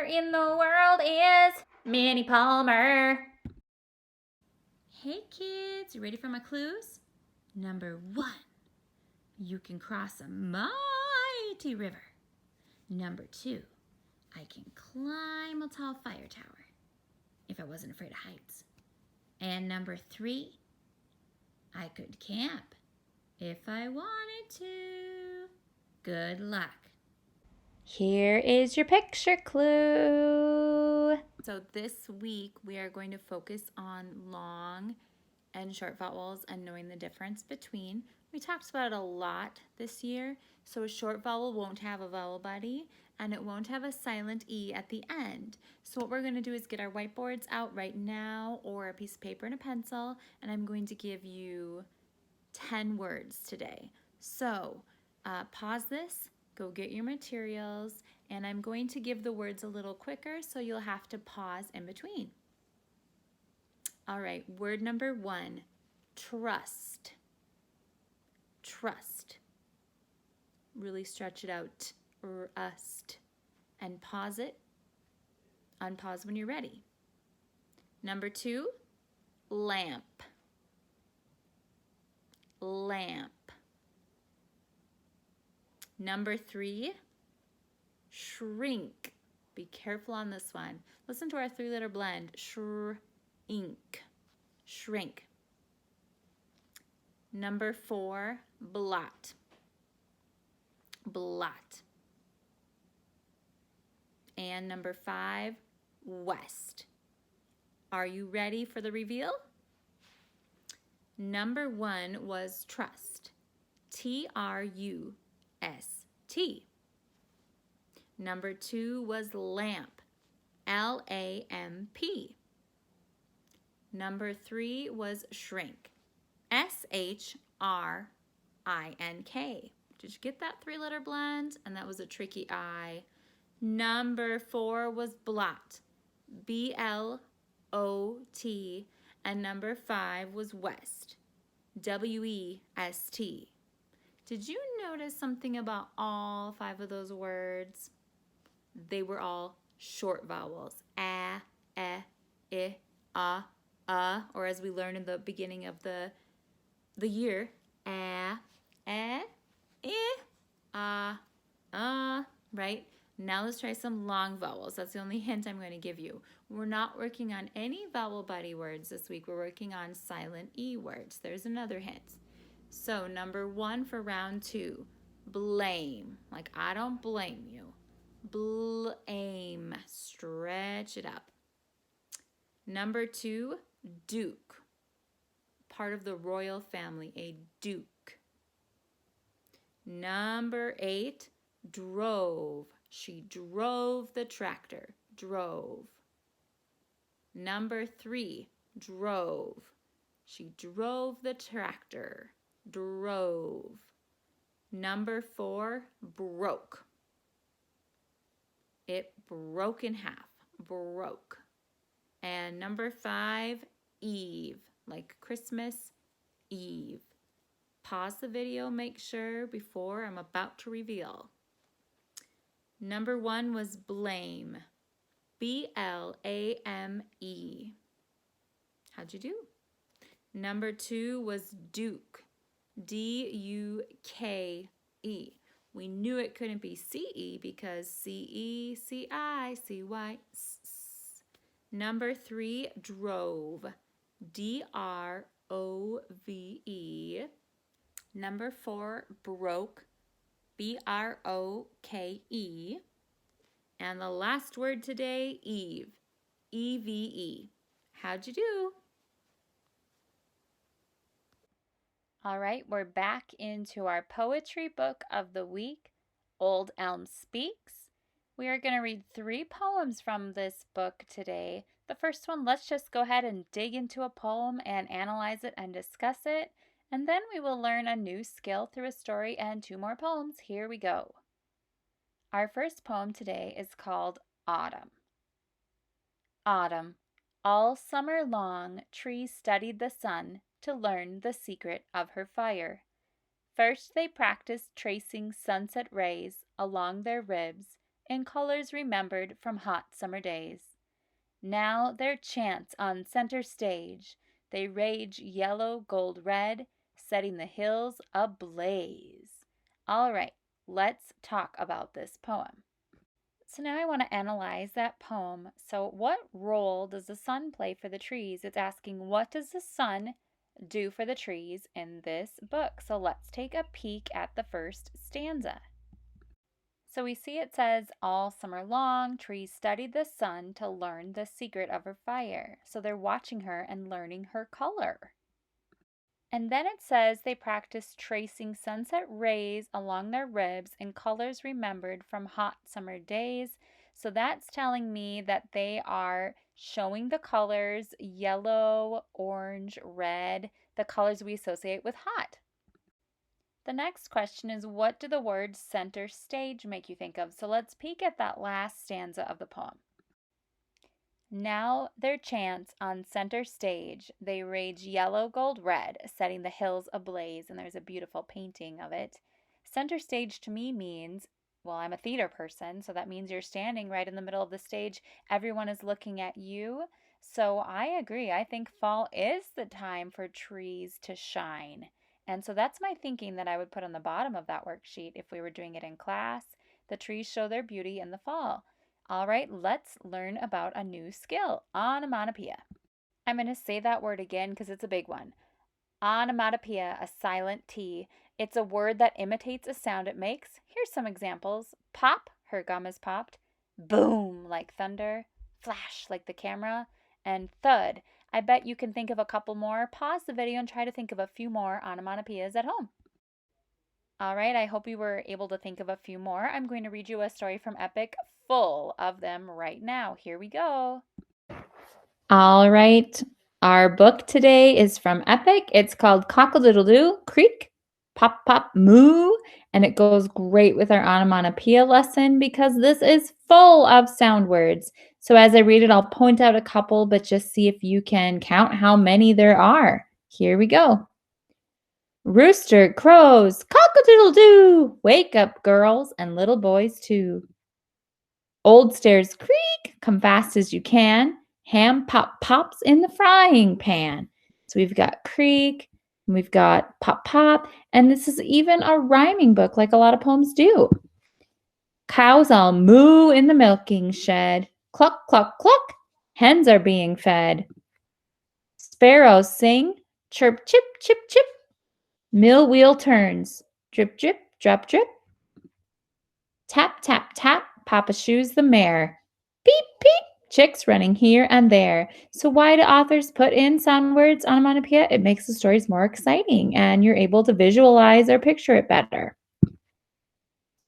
Where in the world is Minnie Palmer? Hey kids, you ready for my clues? Number 1, you can cross a mighty river. Number 2, I can climb a tall fire tower if I wasn't afraid of heights. And number 3, I could camp if I wanted to. Good luck. Here is your picture clue. So this week we are going to focus on long and short vowels and knowing the difference between. We talked about it a lot this year. So a short vowel won't have a vowel body and it won't have a silent E at the end. So what we're going to do is get our whiteboards out right now or a piece of paper and a pencil, and I'm going to give you 10 words today. So pause this, go get your materials, and I'm going to give the words a little quicker so you'll have to pause in between. All right, word number 1, trust. Trust. Really stretch it out, trust, and pause it. Unpause when you're ready. Number 2, lamp. Lamp. Number 3, shrink. Be careful on this one. Listen to our 3-letter blend. Shrink. Shrink. Number 4, blot. Blot. And number 5, west. Are you ready for the reveal? Number 1 was trust. Trust. Number 2 was lamp. Lamp. Number 3 was shrink. Shrink. Did you get that 3-letter blend? And that was a tricky I. Number 4 was blot. Blot. And number 5 was west. West. Did you notice something about all 5 of those words? They were all short vowels. A, I, or as we learned in the beginning of the year, a, I, right? Now let's try some long vowels. That's the only hint I'm going to give you. We're not working on any vowel body words this week. We're working on silent E words. There's another hint. So number 1 for round 2, blame. Like I don't blame you. Blame. Stretch it up. Number 2, duke. Part of the royal family, a duke. Number 8, drove. She drove the tractor. Drove. Number 3, drove. She drove the tractor. Drove. Number 4, broke. It broke in half. Broke. And number 5, eve. Like Christmas Eve. Pause the video, make sure before I'm about to reveal. Number 1 was blame. Blame. How'd you do? Number 2 was duke. Duke. We knew it couldn't be CE because CE, CI, CY. Number 3, drove. DROVE. Number 4, broke. BROKE. And the last word today, eve. EVE. How'd you do? All right, we're back into our poetry book of the week, Old Elm Speaks. We are going to read 3 poems from this book today. The first one, let's just go ahead and dig into a poem and analyze it and discuss it. And then we will learn a new skill through a story and 2 more poems. Here we go. Our first poem today is called Autumn. Autumn. All summer long, trees studied the sun to learn the secret of her fire. First they practiced tracing sunset rays along their ribs in colors remembered from hot summer days. Now their chants on center stage, they rage yellow, gold, red, setting the hills ablaze. All right, let's talk about this poem. So now I want to analyze that poem. So what role does the sun play for the trees? It's asking, what does the sun do for the trees in this book? So let's take a peek at the first stanza. So we see it says, all summer long, trees studied the sun to learn the secret of her fire. So they're watching her and learning her color. And then it says they practiced tracing sunset rays along their ribs in colors remembered from hot summer days. So that's telling me that they are showing the colors yellow, orange, red, the colors we associate with hot. The next question is, what do the words center stage make you think of? So let's peek at that last stanza of the poem. Now their chants on center stage, they rage yellow, gold, red, setting the hills ablaze, and there's a beautiful painting of it. Center stage to me means, well, I'm a theater person, so that means you're standing right in the middle of the stage. Everyone is looking at you. So I agree. I think fall is the time for trees to shine. And so that's my thinking that I would put on the bottom of that worksheet if we were doing it in class. The trees show their beauty in the fall. All right, let's learn about a new skill, onomatopoeia. I'm going to say that word again because it's a big one. Onomatopoeia, a silent T. It's a word that imitates a sound it makes. Here's some examples. Pop, her gum is popped. Boom, like thunder. Flash, like the camera. And thud. I bet you can think of a couple more. Pause the video and try to think of a few more onomatopoeias at home. All right, I hope you were able to think of a few more. I'm going to read you a story from Epic, full of them right now. Here we go. All right, our book today is from Epic. It's called Cock-a-doodle-doo, Creak, Pop, Pop, Moo, and it goes great with our onomatopoeia lesson because this is full of sound words. So as I read it, I'll point out a couple, but just see if you can count how many there are. Here we go. Rooster crows, cock-a-doodle-doo. Wake up, girls, and little boys too. Old stairs creak, come fast as you can. Ham pop pops in the frying pan. So we've got creak, and we've got pop pop, and this is even a rhyming book like a lot of poems do. Cows all moo in the milking shed. Cluck, cluck, cluck, hens are being fed. Sparrows sing, chirp, chip, chip, chip. Mill wheel turns, drip, drip, drop, drip. Tap, tap, tap, Papa shoes the mare. Peep, peep, chicks running here and there. So why do authors put in sound words, onomatopoeia? It makes the stories more exciting and you're able to visualize or picture it better.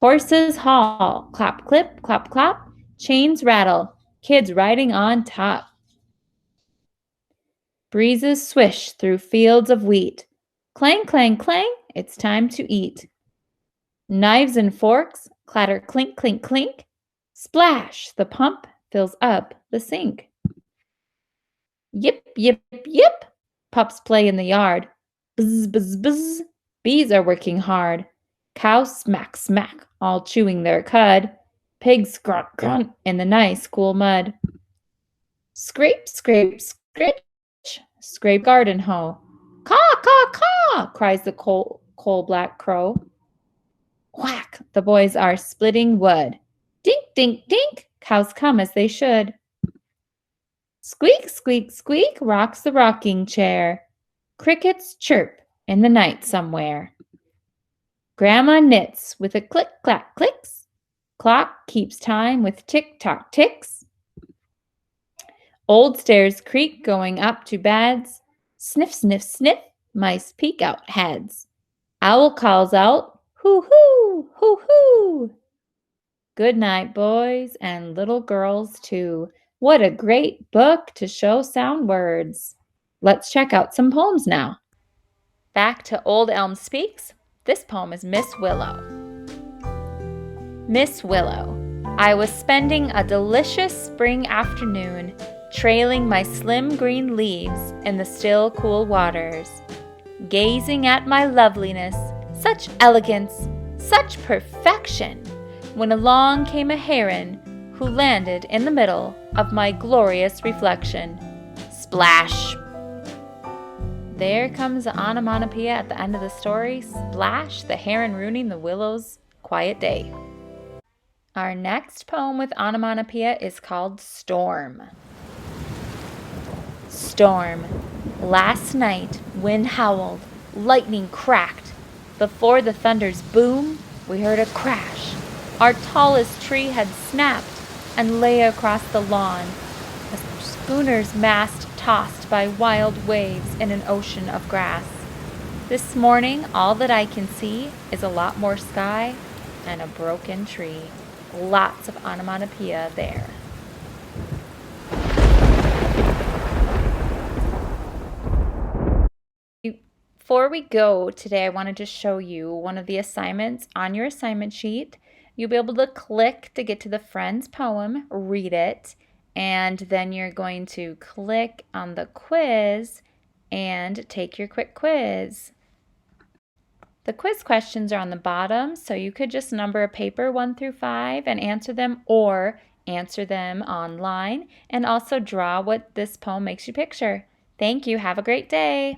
Horses haul, clap, clip, clap, clap. Chains rattle, kids riding on top. Breezes swish through fields of wheat. Clang, clang, clang, it's time to eat. Knives and forks clatter, clink, clink, clink. Splash, the pump fills up the sink. Yip, yip, yip, pups play in the yard. Buzz, buzz, buzz, bees are working hard. Cows smack, smack, all chewing their cud. Pigs grunt, grunt in the nice, cool mud. Scrape, scrape, scritch, scrape garden hoe. Caw, caw, caw, cries the coal-black crow. Whack, the boys are splitting wood. Dink, dink, dink, cows come as they should. Squeak, squeak, squeak, rocks the rocking chair. Crickets chirp in the night somewhere. Grandma knits with a click, clack, clicks. Clock keeps time with tick-tock ticks. Old stairs creak going up to beds. Sniff, sniff, sniff, mice peek out heads. Owl calls out, hoo-hoo, hoo-hoo. Good night, boys and little girls too. What a great book to show sound words. Let's check out some poems now. Back to Old Elm Speaks. This poem is Miss Willow. Miss Willow. I was spending a delicious spring afternoon trailing my slim green leaves in the still cool waters, gazing at my loveliness, such elegance, such perfection, when along came a heron who landed in the middle of my glorious reflection. Splash! There comes the onomatopoeia at the end of the story. Splash, the heron ruining the willow's quiet day. Our next poem with onomatopoeia is called Storm. Storm. Last night, wind howled, lightning cracked. Before the thunder's boom, we heard a crash. Our tallest tree had snapped and lay across the lawn, a schooner's mast tossed by wild waves in an ocean of grass. This morning, all that I can see is a lot more sky and a broken tree. Lots of onomatopoeia there. Before we go today, I wanted to show you one of the assignments on your assignment sheet. You'll be able to click to get to the Friends poem, read it, and then you're going to click on the quiz and take your quick quiz. The quiz questions are on the bottom, so you could just number a paper 1 through 5 and answer them, or answer them online, and also draw what this poem makes you picture. Thank you. Have a great day.